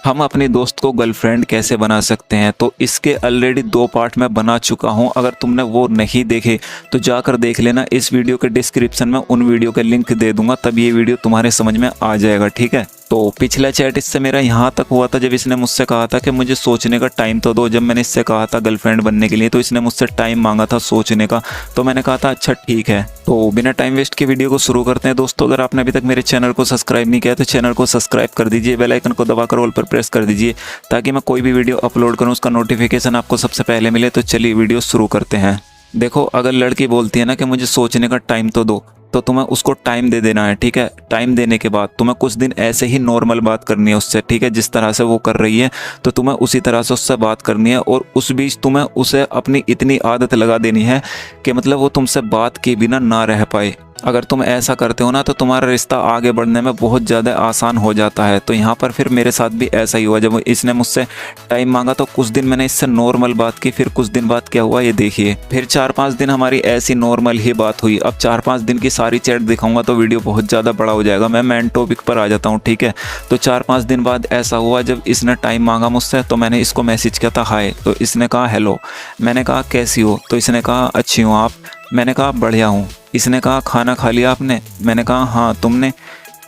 हम अपनी दोस्त को गर्लफ्रेंड कैसे बना सकते हैं, तो इसके ऑलरेडी 2 पार्ट मैं बना चुका हूं। अगर तुमने वो नहीं देखे तो जाकर देख लेना। इस वीडियो के डिस्क्रिप्शन में उन वीडियो के लिंक दे दूंगा, तब ये वीडियो तुम्हारे समझ में आ जाएगा। ठीक है, तो पिछला चैट इससे मेरा यहाँ तक हुआ था जब इसने मुझसे कहा था कि मुझे सोचने का टाइम तो दो। जब मैंने इससे कहा था गर्लफ्रेंड बनने के लिए तो इसने मुझसे टाइम मांगा था सोचने का, तो मैंने कहा था अच्छा ठीक है। तो बिना टाइम वेस्ट के वीडियो को शुरू करते हैं। दोस्तों, अगर आपने अभी तक मेरे चैनल को सब्सक्राइब नहीं किया तो चैनल को सब्सक्राइब कर दीजिए, बेल आइकन को दबाकर ऑल पर प्रेस कर दीजिए ताकि मैं कोई भी वीडियो अपलोड करूँ उसका नोटिफिकेशन आपको सबसे पहले मिले। तो चलिए वीडियो शुरू करते हैं। देखो, अगर लड़की बोलती है ना कि मुझे सोचने का टाइम तो दो, तो तुम्हें उसको टाइम दे देना है। ठीक है, टाइम देने के बाद तुम्हें कुछ दिन ऐसे ही नॉर्मल बात करनी है उससे। ठीक है, जिस तरह से वो कर रही है तो तुम्हें उसी तरह से उससे बात करनी है, और उस बीच तुम्हें उसे अपनी इतनी आदत लगा देनी है कि मतलब वो तुमसे बात के बिना ना रह पाए। अगर तुम ऐसा करते हो ना तो तुम्हारा रिश्ता आगे बढ़ने में बहुत ज़्यादा आसान हो जाता है। तो यहाँ पर फिर मेरे साथ भी ऐसा ही हुआ। जब इसने मुझसे टाइम मांगा तो कुछ दिन मैंने इससे नॉर्मल बात की, फिर कुछ दिन बाद क्या हुआ ये देखिए। फिर 4-5 दिन हमारी ऐसी नॉर्मल ही बात हुई। अब 4-5 दिन की सारी चैट दिखाऊंगा तो वीडियो बहुत ज़्यादा बड़ा हो जाएगा। मैं मेन टॉपिक पर आ जाता हूँ। ठीक है, तो 4-5 दिन बाद ऐसा हुआ जब इसने टाइम मांगा मुझसे, तो मैंने इसको मैसेज किया था हाय, तो इसने कहा हेलो। मैंने कहा कैसी हो, तो इसने कहा अच्छी हूँ आप। मैंने कहा बढ़िया हूँ। इसने कहा खाना खा लिया आपने। मैंने कहा हाँ, तुमने।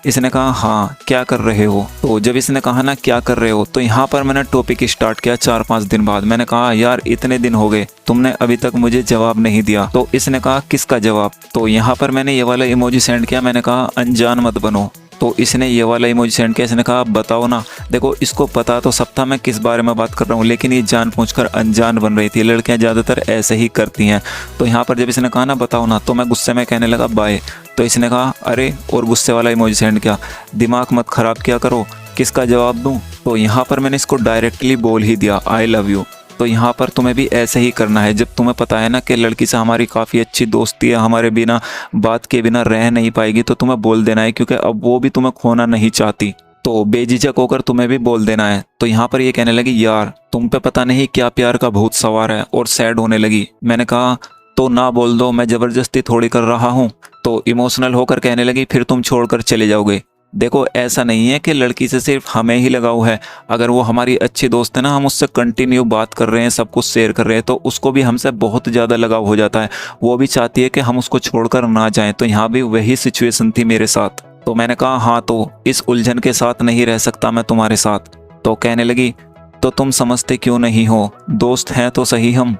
इसने कहा हाँ, क्या कर रहे हो। तो जब इसने कहा ना क्या कर रहे हो, तो यहाँ पर मैंने टॉपिक स्टार्ट किया 4-5 दिन बाद। मैंने कहा यार इतने दिन हो गए, तुमने अभी तक मुझे जवाब नहीं दिया। तो इसने कहा किसका जवाब। तो यहाँ पर मैंने ये वाला इमोजी सेंड किया। मैंने कहा अनजान मत बनो। तो इसने ये वाला इमोजी सेंड किया। इसने कहा बताओ ना। देखो, इसको पता तो सब था मैं किस बारे में बात कर रहा हूँ, लेकिन ये जानबूझकर अनजान बन रही थी। लड़कियां ज़्यादातर ऐसे ही करती हैं। तो यहाँ पर जब इसने कहा ना बताओ ना, तो मैं गुस्से में कहने लगा बाय। तो इसने कहा अरे, और गुस्से वाला इमोजी सेंड किया। दिमाग मत ख़राब किया करो, किसका जवाब दूँ। तो यहाँ पर मैंने इसको डायरेक्टली बोल ही दिया आई लव यू। तो यहाँ पर तुम्हें भी ऐसे ही करना है। जब तुम्हें पता है ना कि लड़की से हमारी काफ़ी अच्छी दोस्ती है, हमारे बिना बात के बिना रह नहीं पाएगी, तो तुम्हें बोल देना है, क्योंकि अब वो भी तुम्हें खोना नहीं चाहती। तो बेझिझक होकर तुम्हें भी बोल देना है। तो यहाँ पर ये कहने लगी यार तुम पे पता नहीं क्या प्यार का भूत सवार है, और सैड होने लगी। मैंने कहा तो ना बोल दो, मैं ज़बरदस्ती थोड़ी कर रहा हूँ। तो इमोशनल होकर कहने लगी फिर तुम छोड़कर चले जाओगे। देखो, ऐसा नहीं है कि लड़की से सिर्फ हमें ही लगाव है। अगर वो हमारी अच्छी दोस्त है ना, हम उससे कंटिन्यू बात कर रहे हैं, सब कुछ शेयर कर रहे हैं, तो उसको भी हमसे बहुत ज़्यादा लगाव हो जाता है। वो भी चाहती है कि हम उसको छोड़कर ना जाएं। तो यहाँ भी वही सिचुएशन थी मेरे साथ। तो मैंने कहा हाँ, तो इस उलझन के साथ नहीं रह सकता मैं तुम्हारे साथ। तो कहने लगी तो तुम समझते क्यों नहीं हो, दोस्त हैं तो सही हम।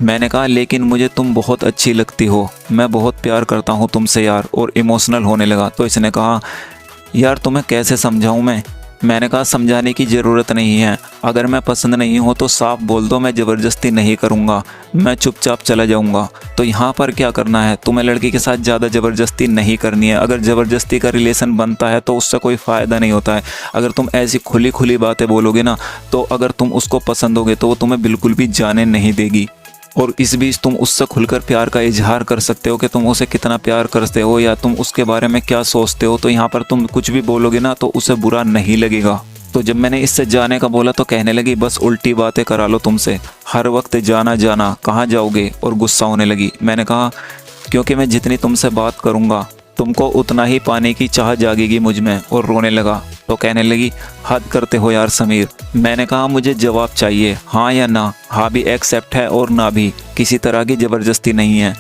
मैंने कहा लेकिन मुझे तुम बहुत अच्छी लगती हो, मैं बहुत प्यार करता हूँ तुमसे यार, और इमोशनल होने लगा। तो इसने कहा यार तुम्हें कैसे समझाऊं मैं। मैंने कहा समझाने की ज़रूरत नहीं है, अगर मैं पसंद नहीं हो तो साफ बोल दो, मैं ज़बरदस्ती नहीं करूँगा, मैं चुपचाप चला जाऊँगा। तो यहाँ पर क्या करना है, तुम्हें लड़की के साथ ज़्यादा ज़बरदस्ती नहीं करनी है। अगर ज़बरदस्ती का रिलेशन बनता है तो उससे कोई फ़ायदा नहीं होता है। अगर तुम ऐसी खुली खुली बातें बोलोगे ना, तो अगर तुम उसको पसंद होगे तो वो तुम्हें बिल्कुल भी जाने नहीं देगी। और इस बीच तुम उससे खुलकर प्यार का इजहार कर सकते हो कि तुम उसे कितना प्यार करते हो या तुम उसके बारे में क्या सोचते हो। तो यहाँ पर तुम कुछ भी बोलोगे ना तो उसे बुरा नहीं लगेगा। तो जब मैंने इससे जाने का बोला तो कहने लगी बस उल्टी बातें करा लो तुमसे, हर वक्त जाना जाना, कहाँ जाओगे, और गुस्सा होने लगी। मैंने कहा क्योंकि मैं जितनी तुमसे बात करूँगा तुमको उतना ही पाने की चाह जागेगी मुझ में, और रोने लगा। तो कहने लगी हद करते हो यार समीर। मैंने कहा मुझे जवाब चाहिए, हाँ या ना। हाँ भी एक्सेप्ट है और ना भी, किसी तरह की ज़बरदस्ती नहीं है।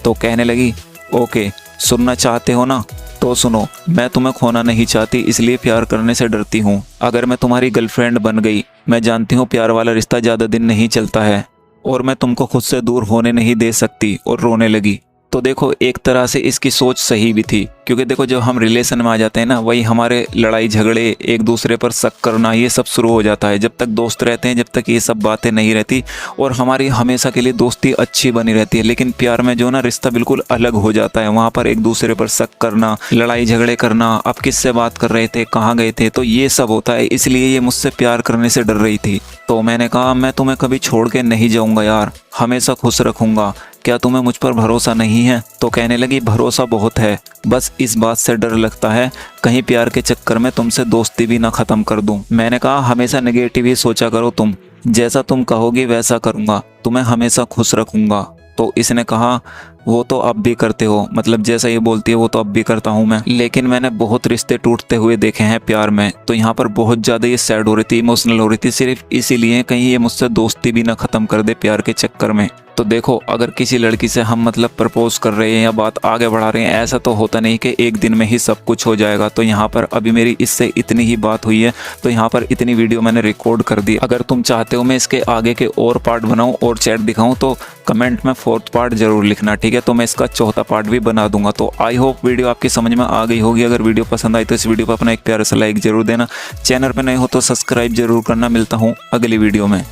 तो कहने लगी ओके, सुनना चाहते हो ना तो सुनो, मैं तुम्हें खोना नहीं चाहती, इसलिए प्यार करने से डरती हूँ। अगर मैं तुम्हारी गर्लफ्रेंड बन गई, मैं जानती हूँ प्यार वाला रिश्ता ज़्यादा दिन नहीं चलता है, और मैं तुमको खुद से दूर होने नहीं दे सकती। और रोने लगी। तो देखो, एक तरह से इसकी सोच सही भी थी, क्योंकि देखो जब हम रिलेशन में आ जाते हैं ना, वही हमारे लड़ाई झगड़े, एक दूसरे पर शक करना, ये सब शुरू हो जाता है। जब तक दोस्त रहते हैं, जब तक ये सब बातें नहीं रहती, और हमारी हमेशा के लिए दोस्ती अच्छी बनी रहती है। लेकिन प्यार में जो ना रिश्ता बिल्कुल अलग हो जाता है। वहाँ पर एक दूसरे पर शक करना, लड़ाई झगड़े करना, आप किससे बात कर रहे थे, कहाँ गए थे, तो ये सब होता है। इसलिए ये मुझसे प्यार करने से डर रही थी। तो मैंने कहा मैं तुम्हें कभी छोड़ के नहीं जाऊँगा यार, हमेशा खुश रखूँगा, क्या तुम्हें मुझ पर भरोसा नहीं है। तो कहने लगी भरोसा बहुत है, बस इस बात से डर लगता है कहीं प्यार के चक्कर में तुमसे दोस्ती भी ना ख़त्म कर दूं। मैंने कहा हमेशा नेगेटिव ही सोचा करो तुम, जैसा तुम कहोगी वैसा करूँगा, तुम्हें हमेशा खुश रखूँगा। तो इसने कहा वो तो अब भी करते हो, मतलब जैसा ये बोलती है वो तो अब भी करता हूँ मैं, लेकिन मैंने बहुत रिश्ते टूटते हुए देखे हैं प्यार में। तो यहाँ पर बहुत ज़्यादा ये सैड हो रही थी, इमोशनल हो रही थी, सिर्फ इसीलिए कहीं ये मुझसे दोस्ती भी ना ख़त्म कर दे प्यार के चक्कर में। तो देखो, अगर किसी लड़की से हम मतलब प्रपोज कर रहे हैं या बात आगे बढ़ा रहे हैं, ऐसा तो होता नहीं कि एक दिन में ही सब कुछ हो जाएगा। तो यहाँ पर अभी मेरी इससे इतनी ही बात हुई है, तो यहाँ पर इतनी वीडियो मैंने रिकॉर्ड कर दी। अगर तुम चाहते हो मैं इसके आगे के और पार्ट बनाऊं और चैट दिखाऊं तो कमेंट में 4th पार्ट जरूर लिखना, ठीक है। तो मैं इसका 4था पार्ट भी बना दूंगा। तो आई होप वीडियो आपकी समझ में आ गई होगी। अगर वीडियो पसंद आई तो इस वीडियो पर अपना एक प्यारा सा लाइक जरूर देना, चैनल पर नए हो तो सब्सक्राइब जरूर करना। मिलता हूँ अगली वीडियो में।